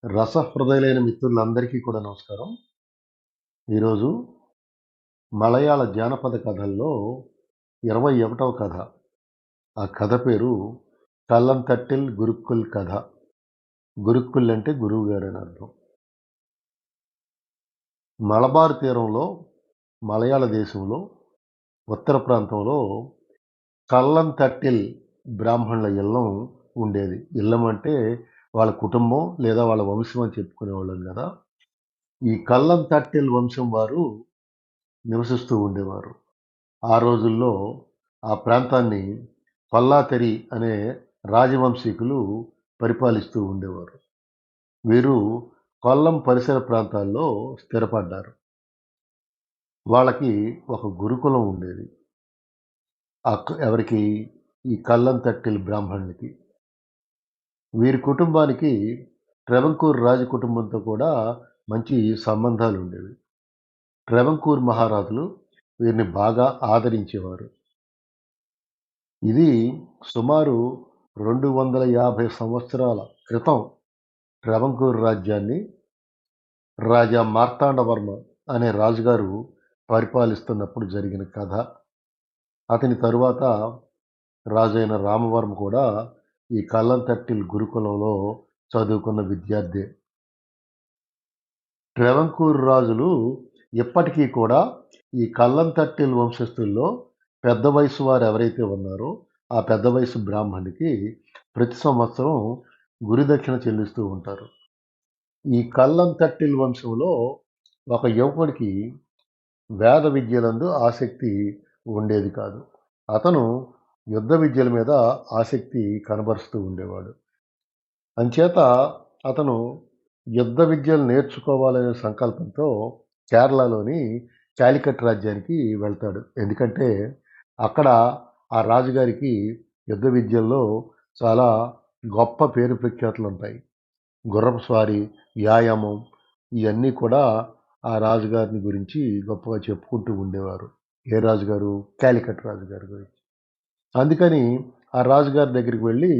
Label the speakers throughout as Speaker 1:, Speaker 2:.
Speaker 1: రసహృదయులైన మిత్రులందరికీ కూడా నమస్కారం. ఈరోజు మలయాళ జానపద కథల్లో 21వ కథ. ఆ కథ పేరు 'కల్లంతట్టిల్ గురుక్కుల్ కథ'. గురుక్కుల్ అంటే గురువుగారని అర్థం. మలబార్ తీరంలో, మలయాళ దేశంలో, ఉత్తర ప్రాంతంలో కల్లంతట్టిల్ బ్రాహ్మణుల ఇల్లం ఉండేది. ఇల్లం అంటే వాళ్ళ కుటుంబం లేదా వాళ్ళ వంశం అని చెప్పుకునేవాళ్ళం గదా! ఈ కల్లంతట్టిల్ వంశం వారు నివసిస్తూ ఉండేవారు. ఆ రోజుల్లో ఆ ప్రాంతాన్ని కొల్లాతెరి అనే రాజవంశీకులు పరిపాలిస్తూ ఉండేవారు. వీరు కొల్లం పరిసర ప్రాంతాల్లో స్థిరపడ్డారు. వాళ్ళకి ఒక గురుకులం ఉండేది. ఎవరికి? ఈ కల్లంతట్టిల్ బ్రాహ్మణులకి. వీరి కుటుంబానికి ట్రెవంకూర్ రాజకుటుంబంతో కూడా మంచి సంబంధాలుండేవి. ట్రెవంకూర్ మహారాజులు వీరిని బాగా ఆదరించేవారు. ఇది సుమారు 250 సంవత్సరాల క్రితం ట్రెవంకూర్ రాజ్యాన్ని రాజా మార్తాండవర్మ అనే రాజుగారు పరిపాలిస్తున్నప్పుడు జరిగిన కథ. అతని తరువాత రాజైన రామవర్మ కూడా ఈ కల్లంతట్టిల్ గురుకులంలో చదువుకున్న విద్యార్థే. ట్రెవంకూర్ రాజులు ఇప్పటికీ కూడా ఈ కల్లంతట్టిల్ వంశస్థుల్లో పెద్ద వయసు వారు ఎవరైతే ఉన్నారో ఆ పెద్ద వయసు బ్రాహ్మణుడికి ప్రతి సంవత్సరం గురుదక్షిణ చెల్లిస్తూ ఉంటారు. ఈ కల్లంతట్టిల్ వంశంలో ఒక యువకుడికి వేద విద్యలందు ఆసక్తి ఉండేది కాదు. అతను యుద్ధ విద్యల మీద ఆసక్తి కనబరుస్తూ ఉండేవాడు. అంచేత అతను యుద్ధ విద్యలు నేర్చుకోవాలనే సంకల్పంతో కేరళలోని కాలికట్ రాజ్యానికి వెళ్తాడు. ఎందుకంటే అక్కడ ఆ రాజుగారికి యుద్ధ విద్యల్లో చాలా గొప్ప పేరు ప్రఖ్యాతులుంటాయి. గుర్రపు స్వారీ, వ్యాయామం ఇయన్నీ కూడా ఆ రాజుగారిని గురించి గొప్పగా చెప్పుకుంటూ ఉండేవారు. ఏ రాజుగారు? కాలికట్ రాజుగారి గురించి. అందుకని ఆ రాజుగారి దగ్గరికి వెళ్ళి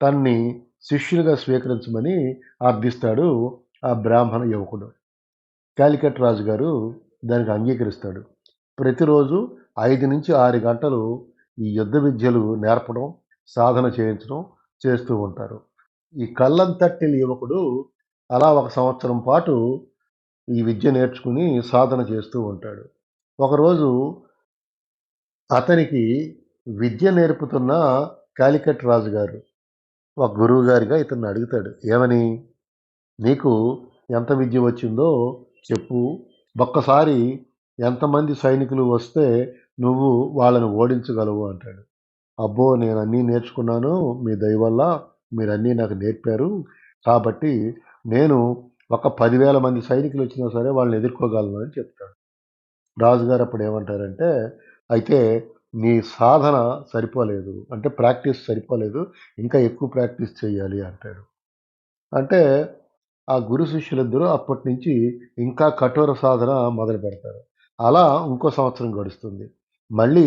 Speaker 1: తనని శిష్యునిగా స్వీకరించమని అర్థిస్తాడు ఆ బ్రాహ్మణ యువకుడు. కాలికట్ రాజుగారు దానికి అంగీకరిస్తాడు. ప్రతిరోజు 5-6 గంటలు ఈ యుద్ధ విద్యలు నేర్పడం, సాధన చేయించడం చేస్తూ ఉంటారు. ఈ కల్లంతట్టిల్ యువకుడు అలా ఒక సంవత్సరం పాటు ఈ విద్య నేర్చుకుని సాధన చేస్తూ ఉంటాడు. ఒకరోజు అతనికి విద్య నేర్పుతున్న కాలికట్ రాజుగారు ఒక గురువుగారిగా ఇతన్ని అడుగుతాడు. ఏమని? నీకు ఎంత విద్య వచ్చిందో చెప్పు. ఒక్కసారి ఎంతమంది సైనికులు వస్తే నువ్వు వాళ్ళని ఓడించగలవు అంటాడు. అబ్బో! నేనన్నీ నేర్చుకున్నాను. మీ దయ వల్ల మీరన్నీ నాకు నేర్పారు. కాబట్టి నేను ఒక 10,000 మంది సైనికులొచ్చినా సరే వాళ్ళని ఎదుర్కోగలను అని చెప్తాడు. రాజుగారు అప్పుడు ఏమంటారంటే, అయితే నీ సాధన సరిపోలేదు. అంటే ప్రాక్టీస్ సరిపోలేదు. ఇంకా ఎక్కువ ప్రాక్టీస్ చేయాలి అంటాడు. అంటే ఆ గురు శిష్యులిద్దరూ అప్పటినుంచి ఇంకా కఠోర సాధన మొదలుపెడతారు. అలా ఇంకో సంవత్సరం గడుస్తుంది. మళ్ళీ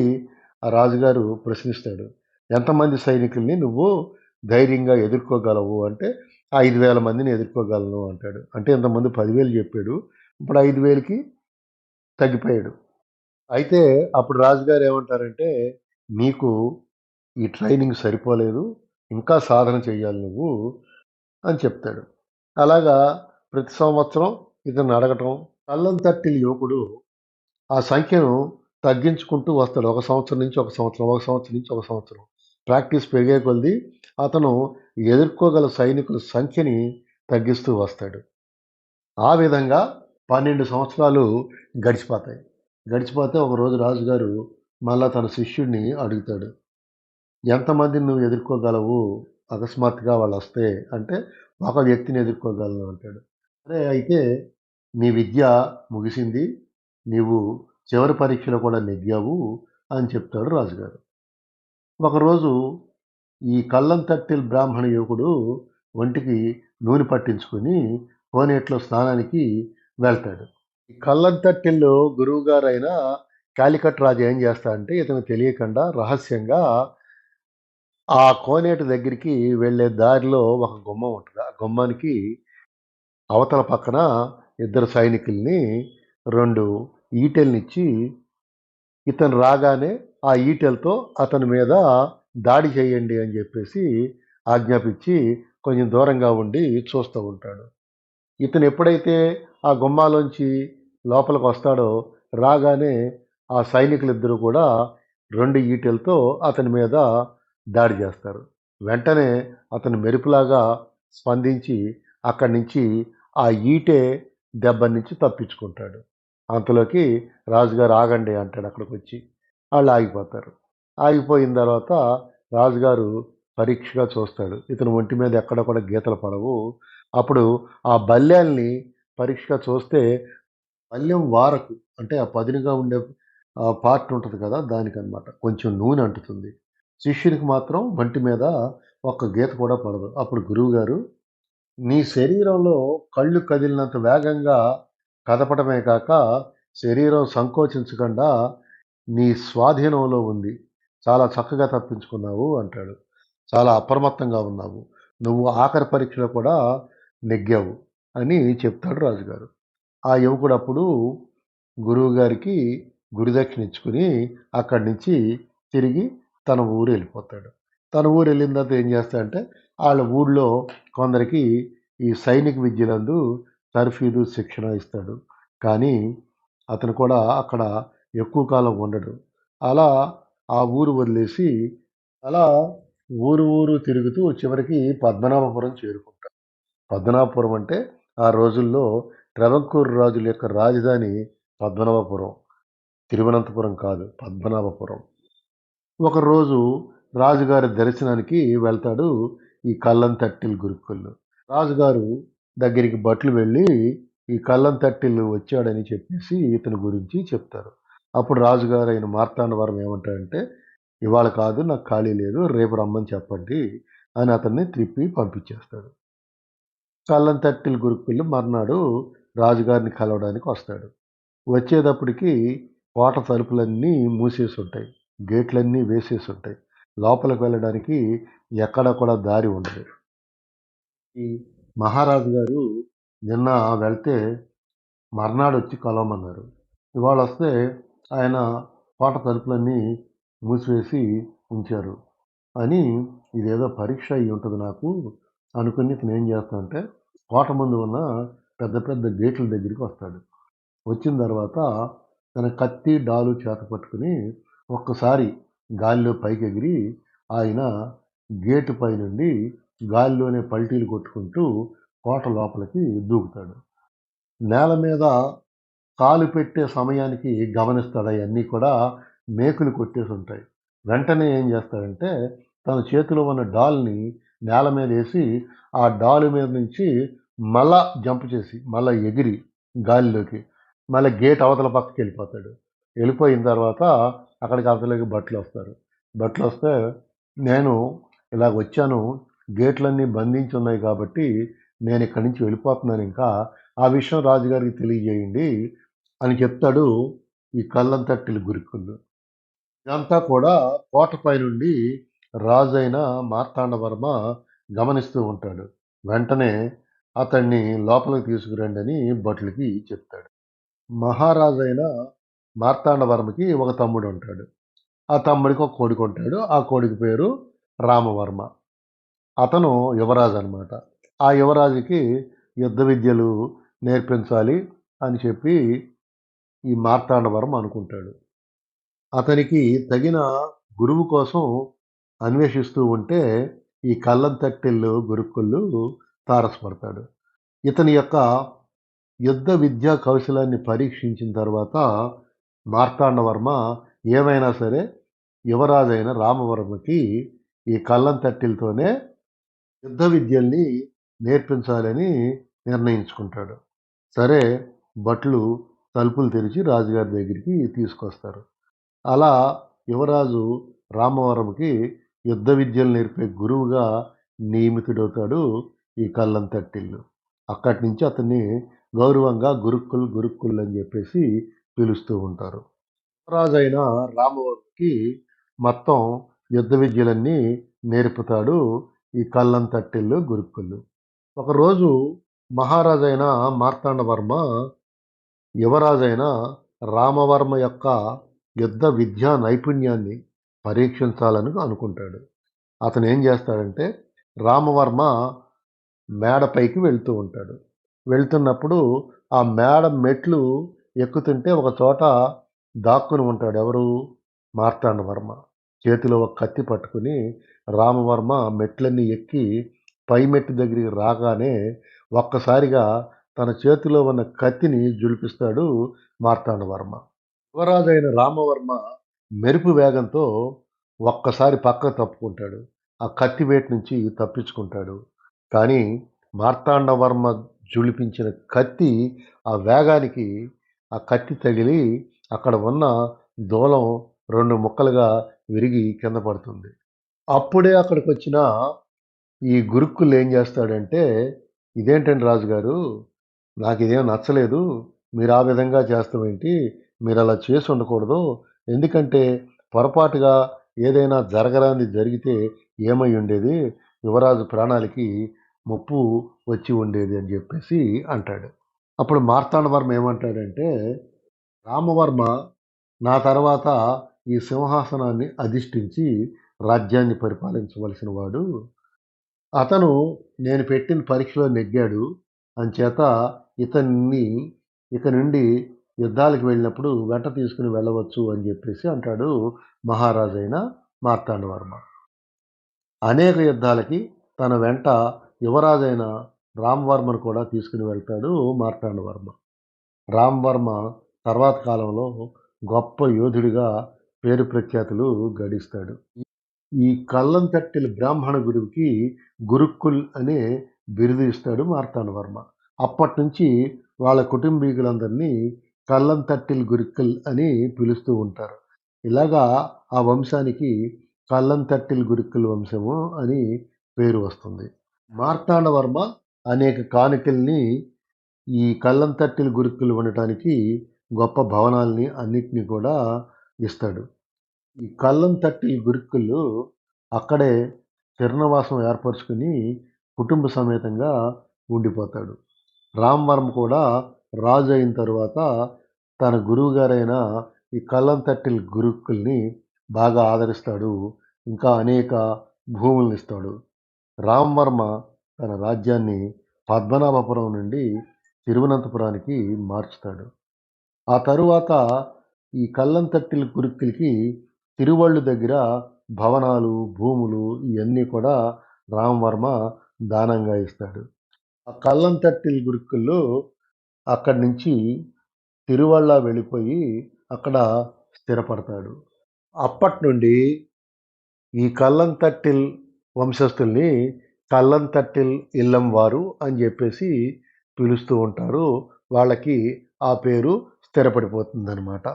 Speaker 1: ఆ రాజుగారు ప్రశ్నిస్తాడు. ఎంతమంది సైనికుల్ని నువ్వు ధైర్యంగా ఎదుర్కోగలవు అంటే, 5,000 మందిని ఎదుర్కోగలను అంటాడు. అంటే ఇంతకుముందు 10,000 చెప్పాడు. ఇప్పుడు 5,000కి తగ్గిపోయాడు. అయితే అప్పుడు రాజుగారు ఏమంటారంటే, నీకు ఈ ట్రైనింగ్ సరిపోలేదు. ఇంకా సాధన చెయ్యాలి నువ్వు అని చెప్తాడు. అలాగా ప్రతి సంవత్సరం ఇతన్ని అడగటం. కళ్ళంతట్టిన యువకుడు ఆ సంఖ్యను తగ్గించుకుంటూ వస్తాడు. ఒక సంవత్సరం నుంచి ఒక సంవత్సరం, ఒక సంవత్సరం నుంచి ఒక సంవత్సరం. ప్రాక్టీస్ పెరిగే కొలది అతను ఎదుర్కోగల సైనికుల సంఖ్యని తగ్గిస్తూ వస్తాడు. ఆ విధంగా 12 సంవత్సరాలు గడిచిపోతాయి. గడిచిపోతే ఒకరోజు రాజుగారు మళ్ళా తన శిష్యుడిని అడుగుతాడు. ఎంతమందిని నువ్వు ఎదుర్కోగలవు? అకస్మాత్తుగా వాళ్ళొస్తే అంటే, ఒక వ్యక్తిని ఎదుర్కోగలను అంటాడు. సరే అయితే నీ విద్య ముగిసింది. నీవు చివరి పరీక్షలో కూడా నెగ్గావు అని చెప్తాడు రాజుగారు. ఒకరోజు ఈ కళ్ళంతట్టిల్ బ్రాహ్మణ యువకుడు ఒంటికి నూనె పట్టించుకొని కోనేట్లో స్నానానికి వెళ్తాడు. ఈ కళ్ళంతట్టిల్లో గురువుగారైన కాలికట్ రాజు ఏం చేస్తాడంటే ఇతనికి తెలియకుండా రహస్యంగా ఆ కోనేటి దగ్గరికి వెళ్ళే దారిలో ఒక గుమ్మం ఉంటది. ఆ గుమ్మానికి అవతల పక్కన ఇద్దరు సైనికుల్ని 2 ఈటెలనిచ్చి ఇతను రాగానే ఆ ఈటెలతో అతని మీద దాడి చేయండి అని చెప్పేసి ఆజ్ఞాపించి కొంచెం దూరంగా ఉండి చూస్తూ ఉంటాడు. ఇతను ఎప్పుడైతే ఆ గుమ్మాలోంచి లోపలికి వస్తాడో రాగానే ఆ సైనికులిద్దరూ కూడా 2 ఈటెలతో అతని మీద దాడి చేస్తారు. వెంటనే అతను మెరుపులాగా స్పందించి అక్కడి నుంచి ఆ ఈటె దెబ్బ నుంచి తప్పించుకుంటాడు. అంతలోకి రాజుగారు ఆగండి అంటాడు అక్కడికొచ్చి. ఆళ్ళు ఆగిపోతారు. ఆగిపోయిన తర్వాత రాజుగారు పరీక్షగా చూస్తాడు. ఇతని ఒంటి మీద ఎక్కడ కూడా గీతలు పడవు. అప్పుడు ఆ బల్లేల్ని పరీక్షగా చూస్తే బల్లెం వారకు అంటే ఆ పదునుగా ఉండే పార్ట్ ఉంటది కదా! దానికనమాట. కొంచెం నూనె అంటుతుంది. శిష్యునికి మాత్రం వంటి మీద ఒక్క గీత కూడా పడదు. అప్పుడు గురువుగారు, "నీ శరీరంలో కళ్ళు కదిలినంత వేగంగా కదపడమే కాక, శరీరం సంకోచించకుండా నీ స్వాధీనంలో ఉంది. చాలా చక్కగా తప్పించుకున్నావు" అంటాడు. "చాలా అప్రమత్తంగా ఉన్నావు. నువ్వు ఆఖరి పరీక్షలో కూడా నెగ్గావు" అని చెప్తాడు రాజుగారు. ఆ యువకుడప్పుడు గురువుగారికి గురుదక్షిణ ఇచ్చుకొని అక్కడి నుంచి తిరిగి తన ఊరు వెళ్ళిపోతాడు. తన ఊరు వెళ్ళిన తర్వాత ఏం చేస్తాడంటే ఆళ్ళ ఊళ్ళో కొందరికి ఈ సైనిక విద్యలందు తర్ఫీదు శిక్షణ ఇస్తాడు. కానీ అతను కూడా అక్కడ ఎక్కువ కాలం ఉండడు. అలా ఆ ఊరు వదిలేసి అలా ఊరు ఊరు తిరుగుతూ చివరికి పద్మనాభపురం చేరుకుంటాడు. పద్మనాభపురం అంటే ఆ రోజుల్లో ట్రవంకూరు రాజుల యొక్క రాజధాని పద్మనాభపురం. తిరువనంతపురం కాదు. పద్మనాభపురం. ఒకరోజు రాజుగారి దర్శనానికి వెళ్తాడు ఈ కల్లంతట్టిల్ గురుకుళ్ళు. రాజుగారు దగ్గరికి భటులు వెళ్ళి ఈ కల్లంతట్టిల్ వచ్చాడని చెప్పేసి ఇతని గురించి చెప్తారు. అప్పుడు రాజుగారైన మార్తాండవరం ఏమంటాడంటే, "ఇవాళ కాదు నాకు ఖాళీ లేదు. రేపు రమ్మని చెప్పండి" అని అతన్ని త్రిప్పి పంపించేస్తాడు. కల్లంతట్టిల్ గురుకుళ్ళు మర్నాడు రాజుగారిని కలవడానికి వస్తాడు. వచ్చేటప్పటికి కోట తలుపులన్నీ మూసేసుంటాయి. గేట్లన్నీ వేసేసుంటాయి. లోపలికి వెళ్ళడానికి ఎక్కడ కూడా దారి ఉండదు. ఈ మహారాజు గారు నిన్న వెళ్తే మర్నాడొచ్చి కలవమన్నారు. ఇవాళొస్తే ఆయన కోట తలుపులన్నీ మూసివేసి ఉంచారు అని ఇదేదో పరీక్ష అయ్యుంటది నాకు అనుకుని ఇతనేం చేస్తాడంటే కోట ముందు ఉన్న పెద్ద పెద్ద గేట్ల దగ్గరికి వస్తాడు. వచ్చిన తర్వాత తన కత్తి, డాలు చేత పట్టుకొని ఒక్కసారి గాలిలో పైకెగిరి ఆయన గేటు పైనుండి గాలిలోనే పల్టీలు కొట్టుకుంటూ కోట లోపలికి దూకుతాడు. నేల మీద కాలు పెట్టే సమయానికి గమనిస్తాడు అయన్నీ కూడా మేకులు కొట్టేసుంటాయి. వెంటనే ఏం చేస్తాడంటే తన చేతిలో ఉన్న డాల్‌ని నేల మీదేసి ఆ డాలు మీద నుంచి మళ్ళా జంప్ చేసి, మళ్ళా ఎగిరి గాలిలోకి మళ్ళా గేట్ అవతల పక్కకెళ్ళిపోతాడు. వెళ్ళిపోయిన తర్వాత అక్కడికి అవతలకి భటులొస్తారు. భటులొస్తే నేను ఇలాగొచ్చాను. గేట్లన్నీ బంధించున్నాయి కాబట్టి నేనిక్కడి నుంచి వెళ్ళిపోతున్నానింకా. ఆ విషయం రాజుగారికి తెలియజేయండి అని చెప్తాడు ఈ కల్లంతట్టిల గురుకుళ్ళు. ఇదంతా కూడా కోటపై నుండి రాజైన మార్తాండవర్మ గమనిస్తూ ఉంటాడు. వెంటనే అతన్ని లోపలికి తీసుకురండని భటులకి చెప్తాడు. మహారాజైన మార్తాండవర్మకి ఒక తమ్ముడుంటాడు. ఆ తమ్ముడికి ఒక కొడుకుంటాడు. ఆ కొడుకు పేరు రామవర్మ. అతను యువరాజనమాట. ఆ యువరాజుకి యుద్ధ విద్యలు నేర్పించాలి అని చెప్పి ఈ మార్తాండవర్మ అనుకుంటాడు. అతనికి తగిన గురువు కోసం అన్వేషిస్తూ ఉంటే ఈ కల్లంతట్టిల్లు గురుకుళ్ళు తారసపడతాడు. ఇతని యొక్క యుద్ధ విద్యా కౌశలాన్ని పరీక్షించిన తర్వాత మార్తాండవర్మ ఏమైనా సరే యువరాజైన రామవర్మకి ఈ కల్లంతట్టిలతోనే యుద్ధ విద్యల్ని నేర్పించాలని నిర్ణయించుకుంటాడు. సరే భటులు తలుపులు తెరిచి రాజుగారి దగ్గరికి తీసుకొస్తారు. అలా యువరాజు రామవరంకి యుద్ధ విద్యలు నేర్పే గురువుగా నియమితుడవుతాడు ఈ కల్లంతట్టిల్లు. అక్కడి నుంచి అతన్ని గౌరవంగా గురుక్కుల్ గురుక్కుల్ అని చెప్పేసి పిలుస్తూ ఉంటారు. యువరాజైన రామవర్మకి మొత్తం యుద్ధ విద్యలన్నీ నేర్పుతాడు ఈ కల్లంతట్టిల్లు గురుక్కులు. ఒకరోజు మహారాజైన మార్తాండవర్మ యువరాజైన రామవర్మ యొక్క యుద్ధ విద్యా నైపుణ్యాన్ని పరీక్షించాలని అనుకుంటాడు. అతను ఏం చేస్తాడంటే రామవర్మ మేడపైకి వెళ్తూ ఉంటాడు. వెళ్తున్నప్పుడు ఆ మేడ మెట్లు ఎక్కుతుంటే ఒక చోట దాక్కుని ఉంటాడు. ఎవరు? మార్తాండవర్మ. చేతిలో ఒక కత్తి పట్టుకుని రామవర్మ మెట్లన్నీ ఎక్కి పై మెట్టు దగ్గరికి రాగానే ఒక్కసారిగా తన చేతిలో ఉన్న కత్తిని జులిపిస్తాడు మార్తాండవర్మ. యువరాజైన రామవర్మ మెరుపు వేగంతో ఒక్కసారి పక్కకు తప్పుకుంటాడు. ఆ కత్తి వేటు నుంచి తప్పించుకుంటాడు. కానీ మార్తాండవర్మ జుళిపించిన కత్తి ఆ వేగానికి ఆ కత్తి తగిలి అక్కడ ఉన్న దూలం 2 ముక్కలుగా విరిగి కింద పడుతుంది. అప్పుడే అక్కడికొచ్చిన ఈ గురుక్కులు ఏం చేస్తాడంటే, "ఇదేంటండి రాజుగారు, నాకిదేం నచ్చలేదు. మీరు ఆ విధంగా చేస్తామేంటి? మీరలా చేసి ఉండకూడదు. ఎందుకంటే పొరపాటుగా ఏదైనా జరగరానిది జరిగితే ఏమై ఉండేది? యువరాజు ప్రాణాలకి ముప్పు వచ్చి ఉండేది" అని చెప్పేసి అంటాడు. అప్పుడు మార్తాండవర్మ ఏమంటాడంటే, "రామవర్మ నా తర్వాత ఈ సింహాసనాన్ని అధిష్ఠించి రాజ్యాన్ని పరిపాలించవలసిన వాడు. అతను నేను పెట్టిన పరీక్షలో నెగ్గాడు. అంచేత ఇతన్ని ఇక నుండి యుద్ధాలకు వెళ్ళినప్పుడు వెంట తీసుకుని వెళ్ళవచ్చు" అని చెప్పేసి అంటాడు మహారాజైన మార్తాండవర్మ. అనేక యుద్ధాలకి తన వెంట యువరాజైన రామవర్మను కూడా తీసుకుని వెళ్తాడు మార్తాండవర్మ. రామవర్మ తర్వాత కాలంలో గొప్ప యోధుడిగా పేరు ప్రఖ్యాతులు గడిస్తాడు. ఈ కల్లంతట్టెల బ్రాహ్మణ గురువుకి గురుక్కుల్ అనే బిరుదు ఇస్తాడు మార్తాండవర్మ. అప్పటినుంచి వాళ్ళ కుటుంబీకులందరినీ కల్లంతట్టెల గురుక్కుల్ అని పిలుస్తూ ఉంటారు. ఇలాగా ఆ వంశానికి కల్లంతట్టెల గురుక్కుల్ వంశము అని పేరు వస్తుంది. మార్తాండవర్మ అనేక కానుకల్ని ఈ కల్లంతట్టెల గురుక్కులు ఉండటానికి గొప్ప భవనాల్ని అన్నిటిని కూడా ఇస్తాడు. ఈ కల్లంతట్టెల గురుక్కులు అక్కడే చిరనివాసం ఏర్పరుచుకుని కుటుంబ సమేతంగా ఉండిపోతాడు. రామవర్మ కూడా రాజు అయిన తరువాత తన గురువుగారైన ఈ కల్లంతట్టెల గురుక్కుల్ని బాగా ఆదరిస్తాడు. ఇంకా అనేక భూములనిస్తాడు. రామవర్మ తన రాజ్యాన్ని పద్మనాభపురం నుండి తిరువనంతపురానికి మార్చుతాడు. ఆ తరువాత ఈ కల్లంతట్టెల గురుక్కులకి తిరువళ్ళు దగ్గర భవనాలు, భూములు ఇయన్నీ కూడా రామవర్మ దానంగా ఇస్తాడు. ఆ కల్లంతట్టెల గురుక్కుల్లో అక్కడి నుంచి తిరువళ్ళ వెళ్ళిపోయి అక్కడ స్థిరపడతాడు. అప్పట్నుండి ఈ కల్లంతట్టెల్ వంశస్థుల్ని కల్లంతట్టెల్ ఇల్లం వారు అని చెప్పేసి పిలుస్తూ ఉంటారు. వాళ్ళకి ఆ పేరు స్థిరపడిపోతుందనమాట.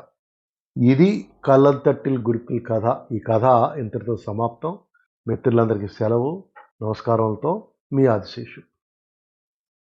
Speaker 1: ఇది కల్లంతట్టెల గురుకుల కథ. ఈ కథ ఇంతటితో సమాప్తం. మిత్రులందరికీ సెలవు. నమస్కారాలతో మీ ఆదిశేషు.